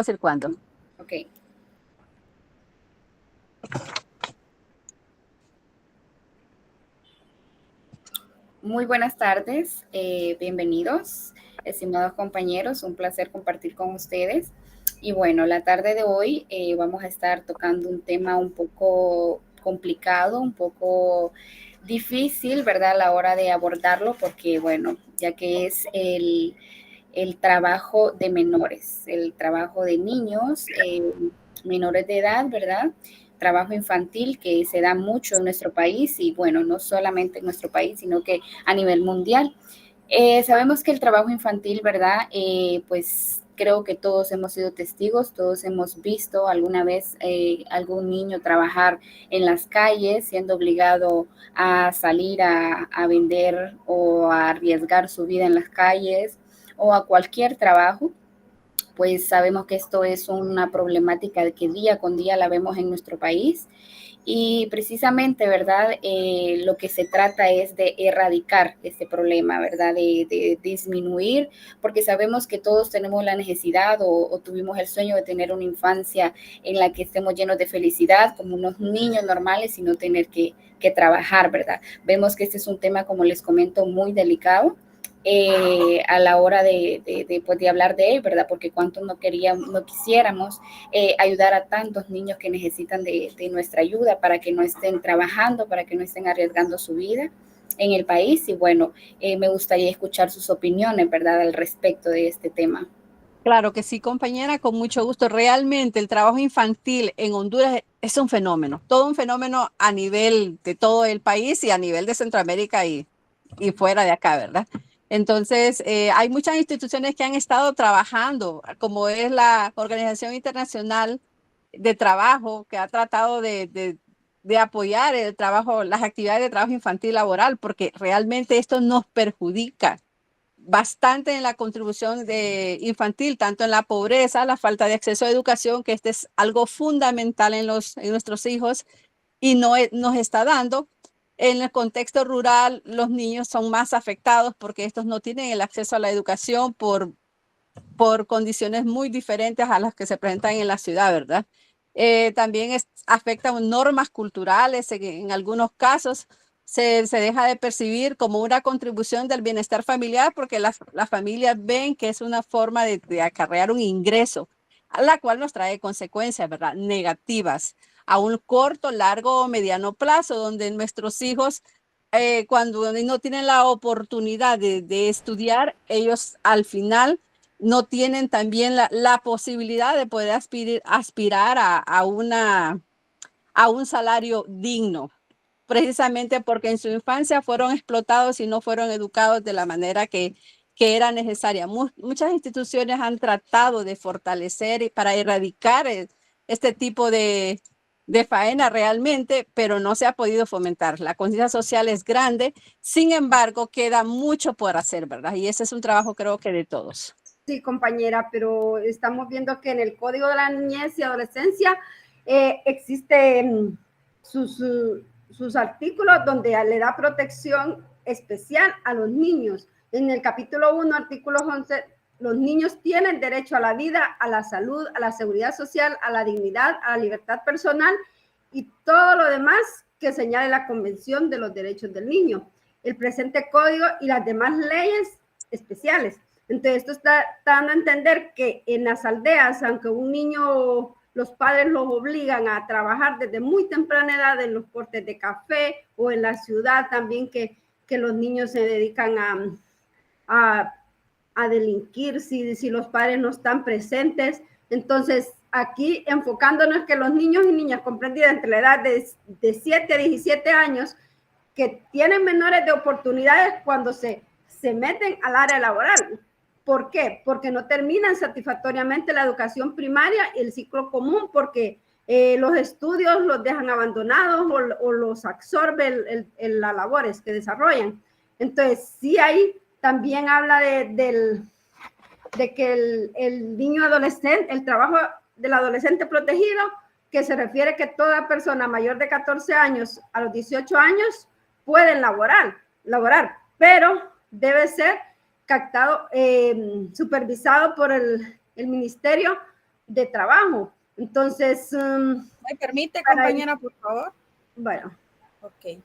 hacer cuándo. Ok. Muy buenas tardes, bienvenidos, estimados compañeros, un placer compartir con ustedes. Y bueno, la tarde de hoy vamos a estar tocando un tema un poco complicado, un poco difícil, ¿verdad? A la hora de abordarlo, porque bueno, ya que es el trabajo de menores, el trabajo de niños menores de edad, ¿verdad? Trabajo infantil que se da mucho en nuestro país y bueno, no solamente en nuestro país, sino que a nivel mundial. Sabemos que el trabajo infantil, ¿verdad? Pues creo que todos hemos sido testigos, todos hemos visto alguna vez algún niño trabajar en las calles, siendo obligado a salir a vender o a arriesgar su vida en las calles o a cualquier trabajo. Pues sabemos que esto es una problemática que día con día la vemos en nuestro país y precisamente, ¿verdad? Lo que se trata es de erradicar este problema, ¿verdad? De disminuir, porque sabemos que todos tenemos la necesidad o tuvimos el sueño de tener una infancia en la que estemos llenos de felicidad, como unos niños normales y no tener que trabajar, ¿verdad? Vemos que este es un tema, como les comento, muy delicado. A la hora pues, de hablar de él, ¿verdad? Porque cuánto no quisiéramos ayudar a tantos niños que necesitan de nuestra ayuda para que no estén trabajando, para que no estén arriesgando su vida en el país. Y bueno, me gustaría escuchar sus opiniones, ¿verdad?, al respecto de este tema. Claro que sí, compañera, con mucho gusto. Realmente el trabajo infantil en Honduras es un fenómeno, todo un fenómeno a nivel de todo el país y a nivel de Centroamérica y fuera de acá, ¿verdad? Entonces, hay muchas instituciones que han estado trabajando, como es la Organización Internacional de Trabajo, que ha tratado de apoyar el trabajo, las actividades de trabajo infantil laboral, porque realmente esto nos perjudica bastante en la contribución de infantil, tanto en la pobreza, la falta de acceso a educación, que este es algo fundamental en nuestros hijos y no nos está dando. En el contexto rural, los niños son más afectados porque estos no tienen el acceso a la educación por condiciones muy diferentes a las que se presentan en la ciudad, ¿verdad? También afectan normas culturales en algunos casos. Se deja de percibir como una contribución del bienestar familiar porque las familias ven que es una forma de acarrear un ingreso, a la cual nos trae consecuencias, ¿verdad? Negativas a un corto, largo o mediano plazo, donde nuestros hijos, cuando no tienen la oportunidad de estudiar, ellos al final no tienen también la posibilidad de poder aspirar a un salario digno, precisamente porque en su infancia fueron explotados y no fueron educados de la manera que era necesaria. Muchas instituciones han tratado de fortalecer y para erradicar este tipo de faena realmente, pero no se ha podido fomentar. La conciencia social es grande, sin embargo, queda mucho por hacer, ¿verdad? Y ese es un trabajo creo que de todos. Sí, compañera, pero estamos viendo que en el Código de la Niñez y Adolescencia existen sus artículos donde le da protección especial a los niños. En el capítulo 1, artículo 11, los niños tienen derecho a la vida, a la salud, a la seguridad social, a la dignidad, a la libertad personal y todo lo demás que señale la Convención de los Derechos del Niño, el presente código y las demás leyes especiales. Entonces, esto está dando a entender que en las aldeas, aunque un niño, los padres los obligan a trabajar desde muy temprana edad en los cortes de café o en la ciudad también que los niños se dedican a delinquir si los padres no están presentes. Entonces, aquí enfocándonos que los niños y niñas comprendidas entre la edad de 7 a 17 años que tienen menores de oportunidades cuando se meten al área laboral. ¿Por qué? Porque no terminan satisfactoriamente la educación primaria y el ciclo común, porque los estudios los dejan abandonados o los absorbe las labores que desarrollan. Entonces, sí, ahí también habla de que el niño adolescente, el trabajo del adolescente protegido, que se refiere que toda persona mayor de 14 años a los 18 años pueden laborar, pero debe ser captado, supervisado por el ministerio de trabajo. Entonces, ¿me permite, compañera, por favor? Bueno. Ok.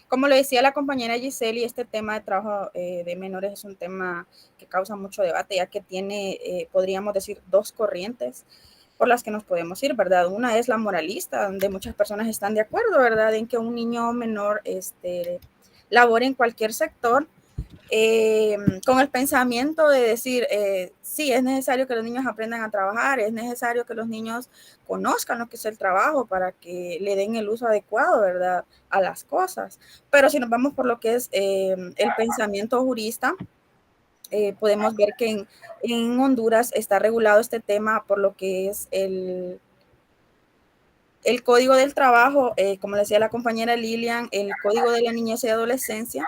Como le decía la compañera Giseli, este tema de trabajo de menores es un tema que causa mucho debate, ya que tiene, podríamos decir, dos corrientes por las que nos podemos ir, ¿verdad? Una es la moralista, donde muchas personas están de acuerdo, ¿verdad?, en que un niño menor labore en cualquier sector, con el pensamiento de decir, sí, es necesario que los niños aprendan a trabajar, es necesario que los niños conozcan lo que es el trabajo para que le den el uso adecuado, ¿verdad?, a las cosas. Pero si nos vamos por lo que es el pensamiento jurista, podemos ver que en Honduras está regulado este tema por lo que es el Código del Trabajo, como decía la compañera Lilian, el Código de la Niñez y Adolescencia.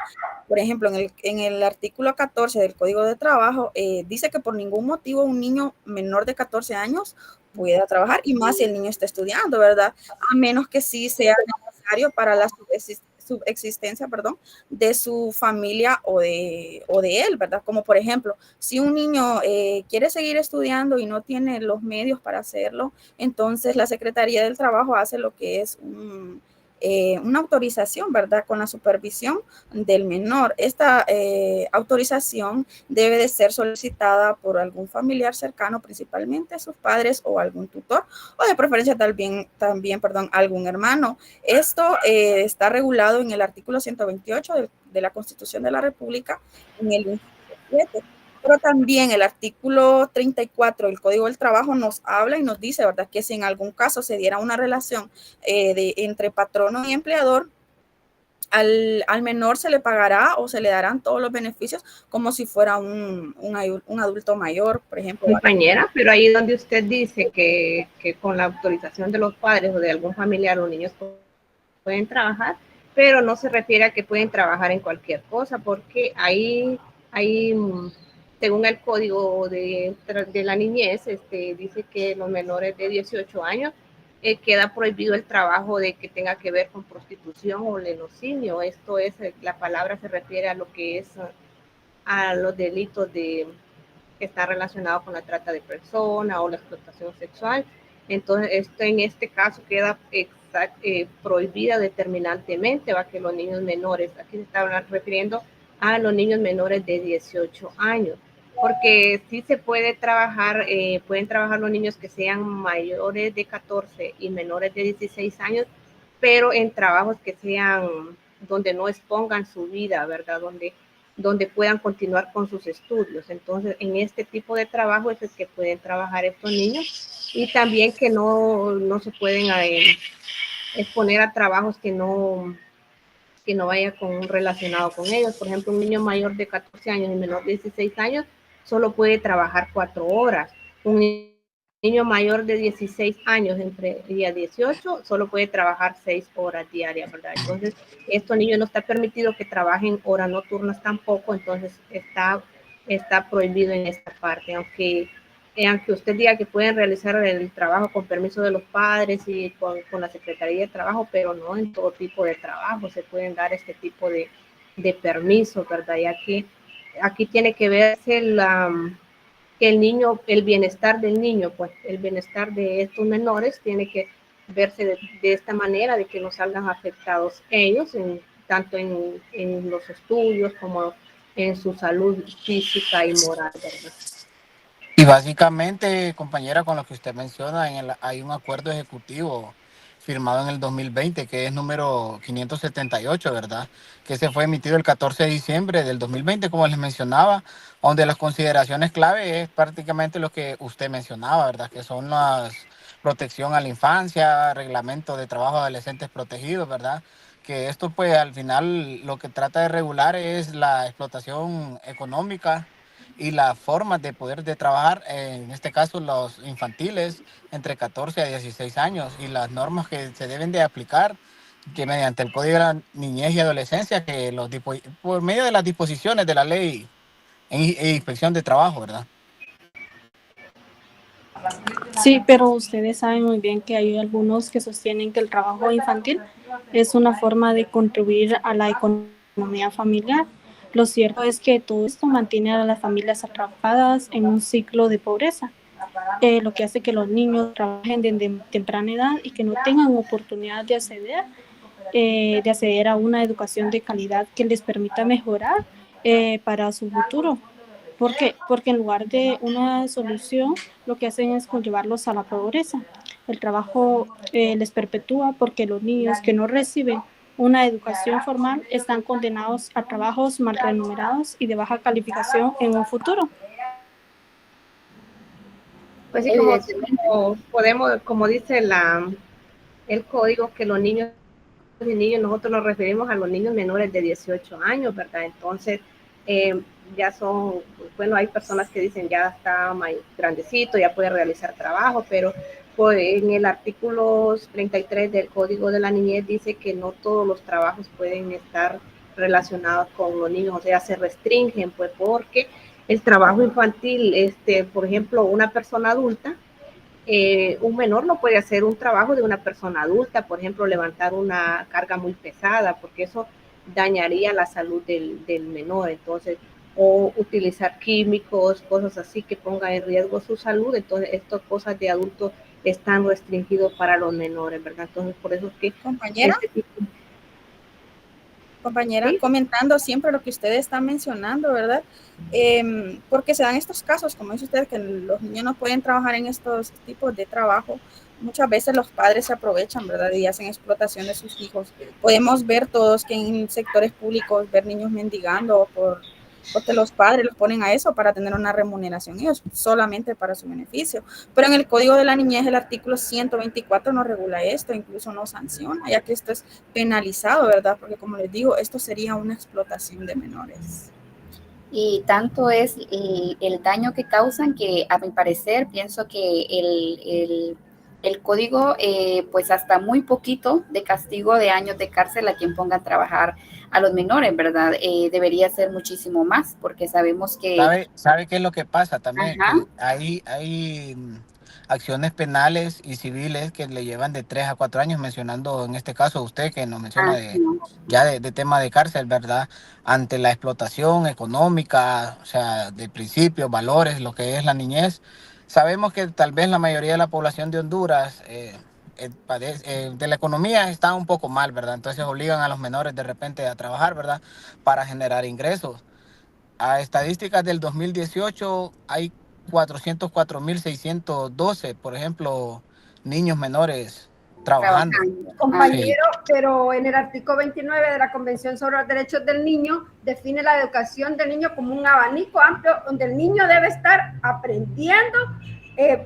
Por ejemplo, en el artículo 14 del Código de Trabajo, dice que por ningún motivo un niño menor de 14 años pueda trabajar, y más si el niño está estudiando, ¿verdad? A menos que sí sea necesario para la subsistencia, de su familia o de él, ¿verdad? Como por ejemplo, si un niño quiere seguir estudiando y no tiene los medios para hacerlo, entonces la Secretaría del Trabajo hace lo que es una autorización, ¿verdad?, con la supervisión del menor. Esta autorización debe de ser solicitada por algún familiar cercano, principalmente sus padres o algún tutor, o de preferencia también algún hermano. Esto está regulado en el artículo 128 de la Constitución de la República, en el 27. Pero también el artículo 34 del Código del Trabajo nos habla y nos dice, ¿verdad?, que si en algún caso se diera una relación entre patrono y empleador, al menor se le pagará o se le darán todos los beneficios como si fuera un adulto mayor, por ejemplo. Compañera, pero ahí donde usted dice que con la autorización de los padres o de algún familiar los niños pueden trabajar, pero no se refiere a que pueden trabajar en cualquier cosa, porque ahí según el Código de la Niñez, dice que los menores de 18 años queda prohibido el trabajo de que tenga que ver con prostitución o lenocinio. Esto es, la palabra se refiere a lo que es a los delitos que está relacionado con la trata de personas o la explotación sexual. Entonces, esto en este caso queda prohibida determinantemente, va, que los niños menores, aquí se está refiriendo a los niños menores de 18 años, porque sí se puede trabajar, pueden trabajar los niños que sean mayores de 14 y menores de 16 años, pero en trabajos que sean donde no expongan su vida, ¿verdad?, donde puedan continuar con sus estudios. Entonces, en este tipo de trabajo es el que pueden trabajar estos niños, y también que no se pueden exponer a trabajos que no vaya relacionado con ellos. Por ejemplo, un niño mayor de 14 años y menor de 16 años solo puede trabajar 4 horas. Un niño mayor de 16 años entre 18 solo puede trabajar 6 horas diarias, ¿verdad? Entonces, estos niños no está permitido que trabajen horas nocturnas tampoco, entonces está prohibido en esta parte, aunque usted diga que pueden realizar el trabajo con permiso de los padres y con la Secretaría de Trabajo, pero no en todo tipo de trabajo se pueden dar este tipo de permisos, ¿verdad? Ya que aquí tiene que verse que el bienestar del niño, pues el bienestar de estos menores tiene que verse de esta manera, de que no salgan afectados ellos, tanto en los estudios como en su salud física y moral, ¿verdad? Y básicamente, compañera, con lo que usted menciona, hay un acuerdo ejecutivo firmado en el 2020, que es número 578, ¿verdad? Que se fue emitido el 14 de diciembre del 2020, como les mencionaba, donde las consideraciones clave es prácticamente lo que usted mencionaba, ¿verdad? Que son la protección a la infancia, reglamento de trabajo de adolescentes protegidos, ¿verdad? Que esto, pues, al final lo que trata de regular es la explotación económica y las formas de poder de trabajar, en este caso los infantiles, entre 14 a 16 años, y las normas que se deben de aplicar, que mediante el Código de la Niñez y Adolescencia, que por medio de las disposiciones de la ley e inspección de trabajo, ¿verdad? Sí, pero ustedes saben muy bien que hay algunos que sostienen que el trabajo infantil es una forma de contribuir a la economía familiar. Lo cierto es que todo esto mantiene a las familias atrapadas en un ciclo de pobreza. lo que hace que los niños trabajen desde temprana edad y que no tengan oportunidad de acceder a una educación de calidad que les permita mejorar para su futuro. Porque en lugar de una solución, lo que hacen es conllevarlos a la pobreza. El trabajo les perpetúa porque los niños que no reciben una educación formal están condenados a trabajos mal remunerados y de baja calificación en un futuro. Pues sí, Evidentemente. como dice el código, que los niños y niños, nosotros nos referimos a los niños menores de 18 años, ¿verdad? Entonces, ya son, bueno, hay personas que dicen ya está grandecito, ya puede realizar trabajo, pero pues, en el artículo 33 del Código de la Niñez dice que no todos los trabajos pueden estar relacionados con los niños, o sea, se restringen, pues, porque el trabajo infantil, por ejemplo, una persona adulta, un menor no puede hacer un trabajo de una persona adulta, por ejemplo, levantar una carga muy pesada, porque eso dañaría la salud del menor. Entonces, o utilizar químicos, cosas así que pongan en riesgo su salud. Entonces, estas cosas de adultos están restringidos para los menores, ¿verdad? Entonces, por eso es que... Compañera, ¿Sí? comentando siempre lo que ustedes están mencionando, ¿verdad? Porque se dan estos casos, como dice usted, que los niños no pueden trabajar en estos tipos de trabajo. Muchas veces los padres se aprovechan, ¿verdad? Y hacen explotación de sus hijos. Podemos ver todos que en sectores públicos, ver niños mendigando porque los padres los ponen a eso para tener una remuneración ellos, solamente para su beneficio. Pero en el Código de la Niñez, el artículo 124 no regula esto, incluso no sanciona, ya que esto es penalizado, ¿verdad? Porque como les digo, esto sería una explotación de menores. Y tanto es el daño que causan que, a mi parecer, pienso que el código, pues hasta muy poquito de castigo de años de cárcel a quien ponga a trabajar a los menores, ¿verdad? Debería ser muchísimo más, porque sabemos que... ¿Sabe qué es lo que pasa también? Ajá, Que hay acciones penales y civiles que le llevan de 3 a 4 años, mencionando en este caso usted que nos menciona así, de tema de cárcel, ¿verdad? Ante la explotación económica, o sea, de principios, valores, lo que es la niñez. Sabemos que tal vez la mayoría de la población de Honduras de la economía está un poco mal, ¿verdad? Entonces obligan a los menores de repente a trabajar, ¿verdad? Para generar ingresos. A estadísticas del 2018 hay 404.612, por ejemplo, niños menores trabajando. trabajando. Sí. Compañero, pero en el artículo 29 de la Convención sobre los Derechos del Niño define la educación del niño como un abanico amplio donde el niño debe estar aprendiendo,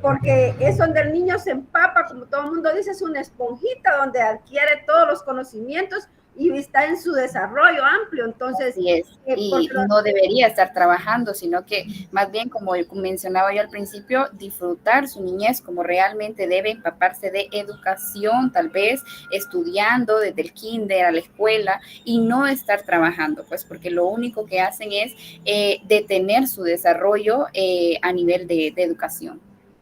porque es donde el niño se empapa, como todo el mundo dice, es una esponjita donde adquiere todos los conocimientos y está en su desarrollo amplio. Entonces, así es, y no debería estar trabajando, sino que más bien, como mencionaba yo al principio, disfrutar su niñez como realmente debe, empaparse de educación, tal vez estudiando desde el kinder a la escuela y no estar trabajando, pues porque lo único que hacen es detener su desarrollo a nivel de educación.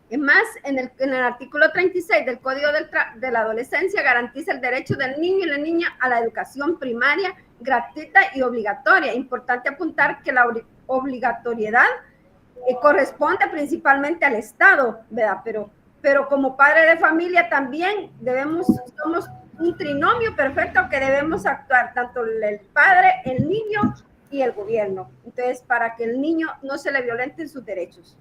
Es más, en el artículo 36 del Código de la Adolescencia garantiza el derecho del niño y la niña a la educación primaria gratuita y obligatoria. Importante apuntar que la obligatoriedad corresponde principalmente al Estado, ¿verdad? Pero como padre de familia también somos un trinomio perfecto que debemos actuar, tanto el padre, el niño y el gobierno. Entonces, para que el niño no se le violenten sus derechos.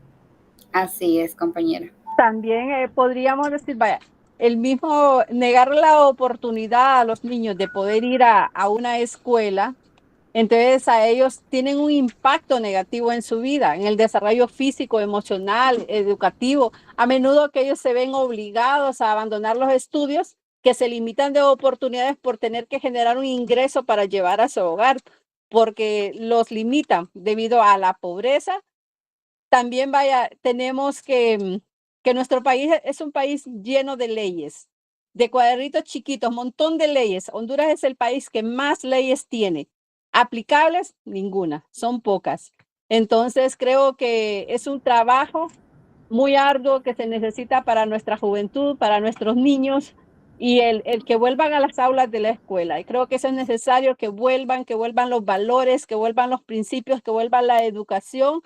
Así es, compañera. También podríamos decir, vaya, el mismo negar la oportunidad a los niños de poder ir a una escuela, entonces a ellos tienen un impacto negativo en su vida, en el desarrollo físico, emocional, educativo. A menudo que ellos se ven obligados a abandonar los estudios, que se limitan de oportunidades por tener que generar un ingreso para llevar a su hogar, porque los limitan debido a la pobreza. También vaya, tenemos que nuestro país es un país lleno de leyes, de cuadritos chiquitos, montón de leyes. Honduras es el país que más leyes tiene. Aplicables, ninguna, son pocas. Entonces creo que es un trabajo muy arduo que se necesita para nuestra juventud, para nuestros niños y el que vuelvan a las aulas de la escuela. Y creo que eso es necesario, que vuelvan los valores, que vuelvan los principios, que vuelva la educación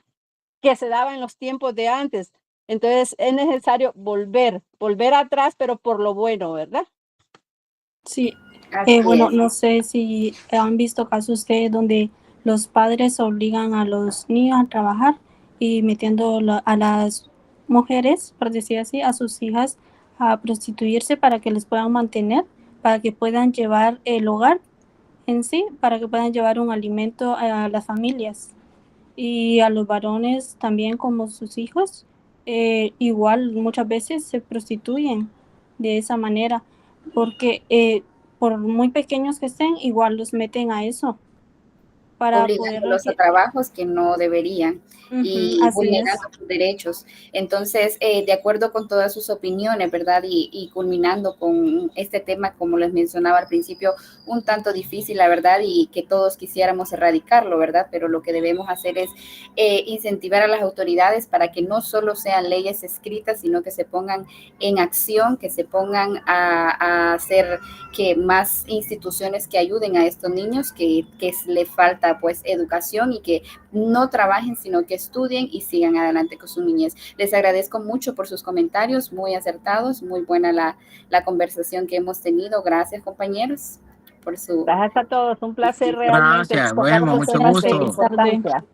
que se daba en los tiempos de antes. Entonces es necesario volver atrás, pero por lo bueno, ¿verdad? Sí, Así bueno, es. no sé si han visto casos ustedes donde los padres obligan a los niños a trabajar y metiendo a las mujeres, por decir así, a sus hijas a prostituirse para que les puedan mantener, para que puedan llevar el hogar en sí, para que puedan llevar un alimento a las familias y a los varones también como sus hijos, igual muchas veces se prostituyen de esa manera, porque por muy pequeños que estén, igual los meten a eso para poder... Obligándolos a trabajos que no deberían y así es. vulnerando sus derechos. Entonces, de acuerdo con todas sus opiniones, ¿verdad? Y culminando con este tema, como les mencionaba al principio, un tanto difícil, la verdad, y que todos quisiéramos erradicarlo, ¿verdad? Pero lo que debemos hacer es incentivar a las autoridades para que no solo sean leyes escritas, sino que se pongan en acción, que se pongan a hacer que más instituciones que ayuden a estos niños, que le falta pues educación y que no trabajen, sino que estudien y sigan adelante con su niñez. Les agradezco mucho por sus comentarios, muy acertados, muy buena la conversación que hemos tenido. Gracias, compañeros, por su... Gracias a todos, un placer realmente Gracias, tocar bueno, estos mucho temas de gusto. importancia.